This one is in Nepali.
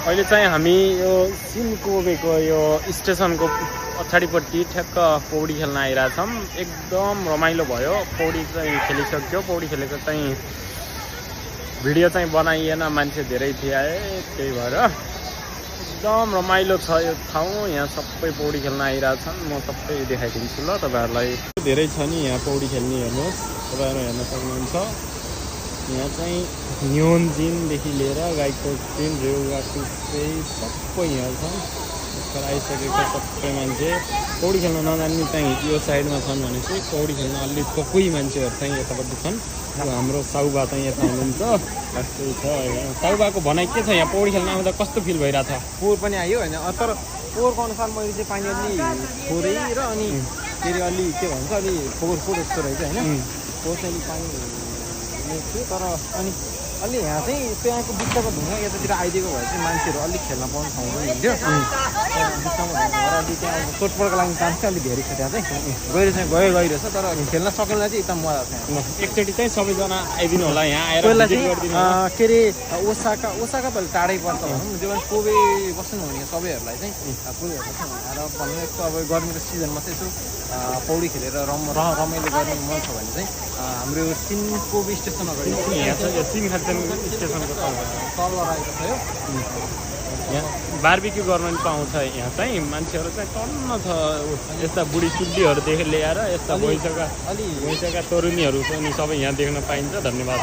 अहिले चाहिँ हामी यो सिन्कोबेको यो स्टेसनको पछाडिपट्टि ठ्याक्क पौडी खेल्न आइरहेछौँ। एकदम रमाइलो भयो। पौडी चाहिँ खेलिसक्यो। पौडी खेलेको चाहिँ भिडियो चाहिँ बनाइएन, मान्छे धेरै थिए, त्यही भएर एकदम रमाइलो छ यो ठाउँ। यहाँ सबै पौडी खेल्न आइरहेछन्। म सबै देखाइदिन्छु ल तपाईँहरूलाई। धेरै छ नि यहाँ पौडी खेल्ने। हेर्नुहोस्, तपाईँहरू हेर्न सक्नुहुन्छ। यहाँ चाहिँ न्योनजिनदेखि लिएर गाईकोट चिन रेउगाको चाहिँ सबै यहाँ छन्। आइसकेको सबै मान्छे पौडी खेल्न नजान्ने चाहिँ यो साइडमा छन् भने चाहिँ पौडी खेल्न अलि पक्कै मान्छेहरू चाहिँ यतापट्टि छन्। हाम्रो साउबा चाहिँ यता हुनुहुन्छ। त्यस्तै छ। साउबाको भनाइ के छ यहाँ पौडी खेल्न आउँदा कस्तो फिल भइरहेछ? पोहोर पनि आयो होइन, तर पोहोरको अनुसार मैले चाहिँ पानी अलि थोरै र अनि फेरि अलि के भन्छ अलि फोहोर जस्तो रहेछ होइन। पोहोर चाहिँ पानी थियो, तर अनि अलि यहाँ चाहिँ त्यहाँको बिचको ढुङ्गा यतातिर आइदिएको भए चाहिँ मान्छेहरू अलिक खेल्न पाउने ठाउँ पनि हुन्थ्यो। बिचमा ढुङ्गा अलि त्यहाँ चोटपटको लागि चान्स चाहिँ अलिक धेरै छ त्यहाँ चाहिँ गइरहेछ, तर खेल्न सकेलाई चाहिँ एकदम मजा छ। एकचोटि चाहिँ सबैजना आइदिनु होला यहाँ आएर। पहिला चाहिँ के अरे ओसाका पहिले टाढै पर्छ भनौँ, जो कोबे बस्नु हुने सबैहरूलाई चाहिँ कोबेहरूलाई चाहिँ आएर भन्नु यस्तो अब गर्मीको सिजनमा चाहिँ यसो पौडी खेलेर रमाइलो गर्ने मन छ भने चाहिँ हाम्रो सिन्कोबे स्टेसन अगाडि स्टेसनको तलबाट आएको छ यो। यहाँ बार्बिक्यू गर्न पनि पाउँछ। यहाँ चाहिँ मान्छेहरू चाहिँ टन्न छ। यस्ता बुढी चुल्लीहरूदेखि ल्याएर यस्ता भइसकेका तरुनीहरू पनि सबै यहाँ देख्न पाइन्छ। धन्यवाद।